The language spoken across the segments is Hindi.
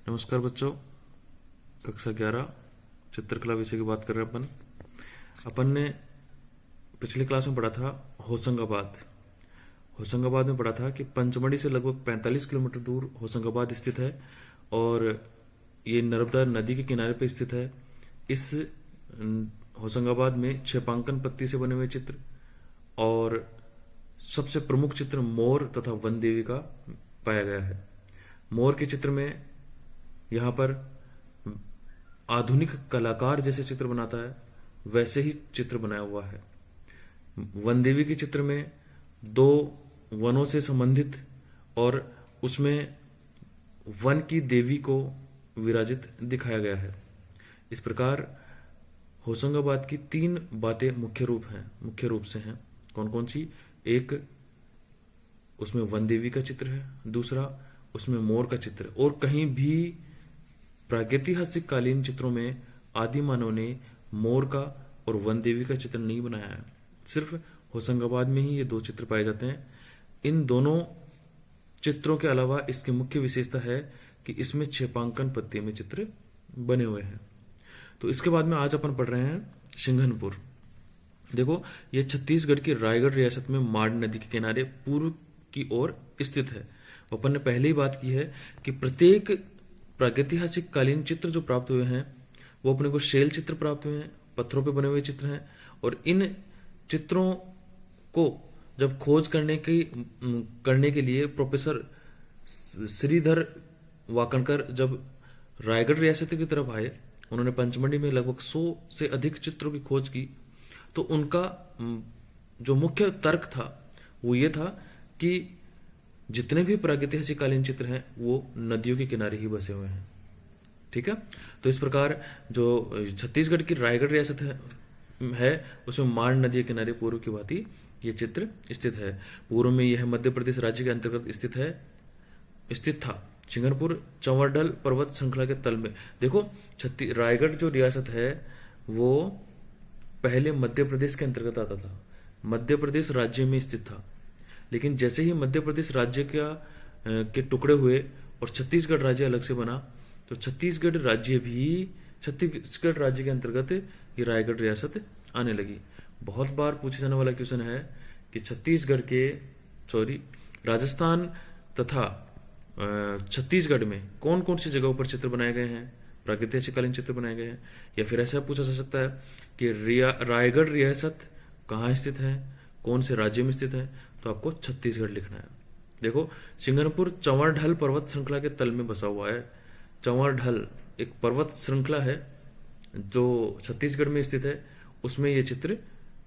नमस्कार बच्चों। कक्षा 11 चित्रकला विषय की बात कर रहे हैं अपन ने पिछली क्लास में पढ़ा था होशंगाबाद। होशंगाबाद में पढ़ा था कि पंचमढ़ी से लगभग 45 किलोमीटर दूर होशंगाबाद स्थित है और ये नर्मदा नदी के किनारे पर स्थित है। इस होशंगाबाद में क्षेपांकन पत्ती से बने हुए चित्र और सबसे प्रमुख चित्र मोर तथा वन देवी का पाया गया है। मोर के चित्र में यहाँ पर आधुनिक कलाकार जैसे चित्र बनाता है वैसे ही चित्र बनाया हुआ है। वन देवी के चित्र में दो वनों से संबंधित और उसमें वन की देवी को विराजित दिखाया गया है। इस प्रकार होशंगाबाद की तीन बातें मुख्य रूप से हैं। कौन कौन सी? एक, उसमें वन देवी का चित्र है। दूसरा, उसमें मोर का चित्र। और कहीं भी प्रागैतिहासिक कालीन चित्रों में आदि मानव ने मोर का और वन देवी का चित्र नहीं बनाया है। सिर्फ होशंगाबाद में ही ये दो चित्र पाए जाते हैं। इन दोनों चित्रों के अलावा इसकी मुख्य विशेषता है कि इसमें क्षेपांकन पत्ती में चित्र बने हुए हैं। तो इसके बाद में आज अपन पढ़ रहे हैं सिंघनपुर। देखो, यह छत्तीसगढ़ की रायगढ़ रियासत में माड़ नदी के किनारे पूर्व की ओर स्थित है। अपन ने पहले ही बात की है कि प्रत्येक प्रागैतिहासिक कालीन चित्र जो प्राप्त हुए हैं वो अपने को शैल चित्र प्राप्त हुए हैं, पत्थरों पे बने हुए चित्र हैं। और इन चित्रों को जब खोज करने के लिए प्रोफेसर श्रीधर वाकणकर जब रायगढ़ रियासत की तरफ आए, उन्होंने पंचमढ़ी में लगभग 100 से अधिक चित्रों की खोज की। तो उनका जो मुख्य तर्क था वो ये था कि जितने भी प्रागैतिहासिक कालीन चित्र हैं वो नदियों के किनारे ही बसे हुए हैं। ठीक है। तो इस प्रकार जो छत्तीसगढ़ की रायगढ़ रियासत है उसमें माड़ नदी के किनारे पूर्व की भांति ये चित्र स्थित है। पूर्व में यह मध्य प्रदेश राज्य के अंतर्गत स्थित था। सिंघनपुर चंवरढल पर्वत श्रृंखला के तल में। देखो, रायगढ़ जो रियासत है वो पहले मध्य प्रदेश के अंतर्गत आता था, मध्य प्रदेश राज्य में स्थित था। लेकिन जैसे ही मध्य प्रदेश राज्य के टुकड़े हुए और छत्तीसगढ़ राज्य अलग से बना, तो छत्तीसगढ़ राज्य के अंतर्गत ये रायगढ़ रियासत आने लगी। बहुत बार पूछे जाने वाला क्वेश्चन है कि राजस्थान तथा छत्तीसगढ़ में कौन कौन सी जगहों पर चित्र बनाए गए हैं, प्रागैतिहासिक कालीन चित्र बनाए गए हैं। या फिर ऐसा पूछा जा सकता है कि रायगढ़ रियासत कहाँ स्थित है, कौन से राज्य में स्थित है, तो आपको छत्तीसगढ़ लिखना है। देखो, सिंघनपुर चंवरढल पर्वत श्रृंखला के तल में बसा हुआ है। चंवरढल एक पर्वत श्रृंखला है जो छत्तीसगढ़ में स्थित है, उसमें ये चित्र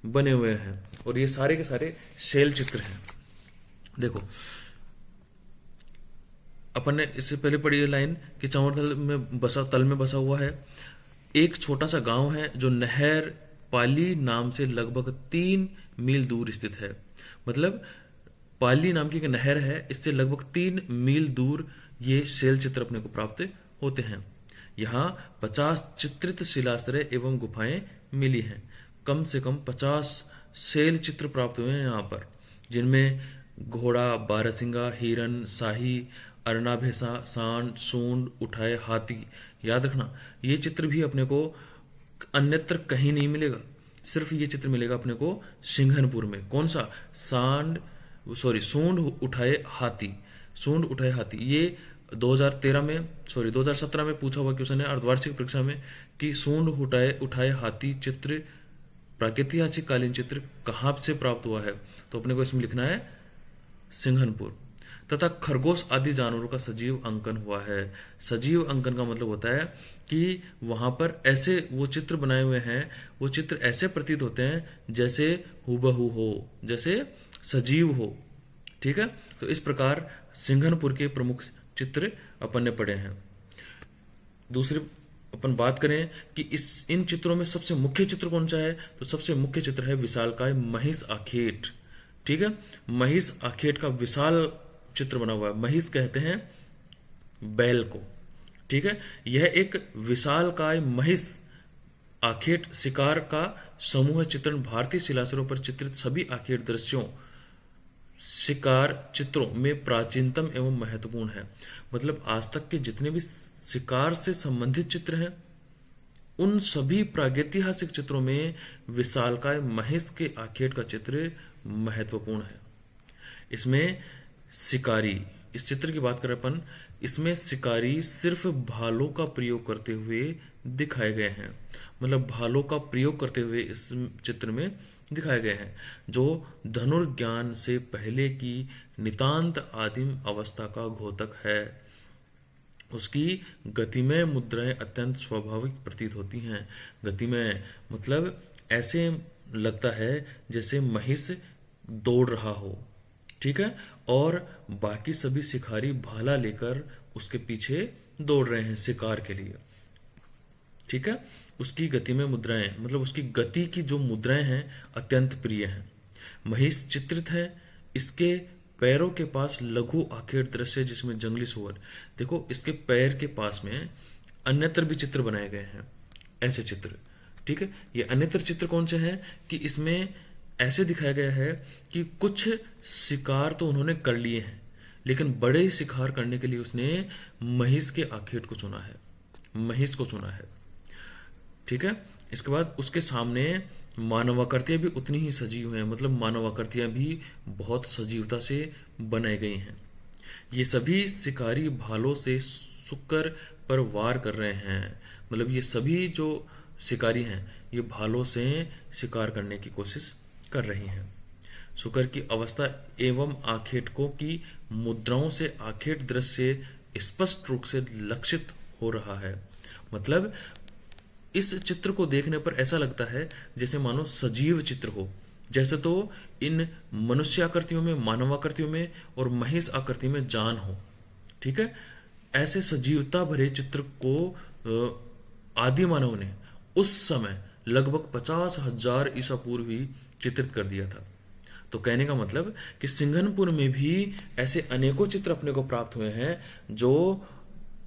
बने हुए हैं और ये सारे के सारे शैल चित्र हैं। देखो, अपन ने इससे पहले पढ़ी ये लाइन कि चंवरढल तल में बसा हुआ है। एक छोटा सा गांव है जो नहर पाली नाम से लगभग 3 मील दूर स्थित है। मतलब पाली नाम की एक नहर है, इससे लगभग 3 मील दूर ये शैल चित्र अपने को प्राप्त होते हैं। यहाँ 50 चित्रित शिलाश्रय एवं गुफाएं मिली हैं। कम से कम 50 शैल चित्र प्राप्त हुए हैं यहाँ पर, जिनमें घोड़ा, बारहसिंगा, हिरन, शाही, अरनाभेसा, सांड, सूंड, उठाए हाथी। याद रखना, ये चित्र भी अपने को अन्यत्र कहीं नहीं मिलेगा, सिर्फ ये चित्र मिलेगा अपने को सिंघनपुर में। कौन सा? सूंड उठाए हाथी। ये 2017 में पूछा हुआ क्वेश्चन है अर्धवार्षिक परीक्षा में कि सूंड उठाए हाथी चित्र प्रागैतिहासिक कालीन चित्र कहाँ से प्राप्त हुआ है, तो अपने को इसमें लिखना है सिंघनपुर। तथा खरगोश आदि जानवरों का सजीव अंकन हुआ है। सजीव अंकन का मतलब होता है कि वहां पर ऐसे वो चित्र बनाए हुए हैं, वो चित्र ऐसे प्रतीत होते हैं जैसे हुबहू हो, जैसे सजीव हो। ठीक है। तो इस प्रकार सिंघनपुर के प्रमुख चित्र अपन ने पढ़े हैं। दूसरी अपन बात करें कि इन चित्रों में सबसे मुख्य चित्र कौन सा है, तो सबसे मुख्य चित्र है विशालकाय महिष आखेट। ठीक है। महिष आखेट का विशाल चित्र बना हुआ है। महिष कहते हैं बैल को। ठीक है। यह एक विशालकाय महिष आखेट शिकार का समूह चित्रण भारतीय शिलाश्रयों पर चित्रित सभी आखेट दृश्यों शिकार चित्रों में प्राचीनतम एवं महत्वपूर्ण है। मतलब आज तक के जितने भी शिकार से संबंधित चित्र हैं, उन सभी प्रागैतिहासिक चित्रों में विशालकाय महेश के आखेट का चित्र महत्वपूर्ण है। इसमें शिकारी, इस चित्र की बात करें अपन, इसमें शिकारी सिर्फ भालों का प्रयोग करते हुए दिखाए गए हैं। मतलब भालों का प्रयोग करते हुए इस चित्र में दिखाए गए हैं, जो धनुर्ज्ञान से पहले की नितांत आदिम अवस्था का घोतक है। उसकी गतिमय मुद्राएं अत्यंत स्वाभाविक प्रतीत होती हैं। गतिमय मतलब ऐसे लगता है जैसे महिष दौड़ रहा हो, ठीक है, और बाकी सभी शिकारी भाला लेकर उसके पीछे दौड़ रहे हैं शिकार के लिए, ठीक है। उसकी गति में मुद्राएं मतलब उसकी गति की जो मुद्राएं हैं अत्यंत प्रिय हैं। महिष चित्रित है, इसके पैरों के पास लघु आखेट दृश्य जिसमें जंगली सुअर, देखो इसके पैर के पास में अन्यत्र भी चित्र बनाए गए हैं, ऐसे चित्र, ठीक है। ये अन्यत्र चित्र कौन से हैं कि इसमें ऐसे दिखाया गया है कि कुछ शिकार तो उन्होंने कर लिए हैं, लेकिन बड़े शिकार करने के लिए उसने महिष के आखेट को चुना है, महिष को चुना है, ठीक है। इसके बाद उसके सामने मानवाकृतियां भी उतनी ही सजीव हैं। मतलब मानवाकृतियां भी बहुत सजीवता से बनाई गई हैं। ये सभी शिकारी भालों से सुकर पर वार कर रहे हैं। मतलब ये सभी जो शिकारी हैं ये भालों से शिकार करने की कोशिश कर रही हैं। सुकर की अवस्था एवं आखेटकों की मुद्राओं से आखेट दृश्य स्पष्ट रूप से लक्षित हो रहा है। मतलब इस चित्र को देखने पर ऐसा लगता है जैसे मानो सजीव चित्र हो, जैसे तो इन मनुष्य आकृतियों में, मानवाकृतियों में और महिष आकृति में जान हो, ठीक है। ऐसे सजीवता भरे चित्र को आदि मानव ने उस समय लगभग 50,000 ईसा पूर्व ही चित्रित कर दिया था। तो कहने का मतलब कि सिंघनपुर में भी ऐसे अनेकों चित्र अपने को प्राप्त हुए हैं जो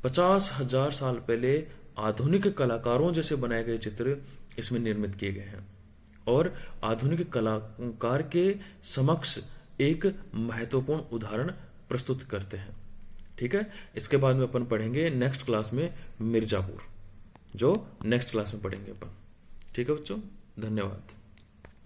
50,000 साल पहले आधुनिक कलाकारों जैसे बनाए गए चित्र इसमें निर्मित किए गए हैं और आधुनिक कलाकार के समक्ष एक महत्वपूर्ण उदाहरण प्रस्तुत करते हैं, ठीक है। इसके बाद में अपन पढ़ेंगे नेक्स्ट क्लास में मिर्जापुर, जो नेक्स्ट क्लास में पढ़ेंगे अपन, ठीक है बच्चों, धन्यवाद।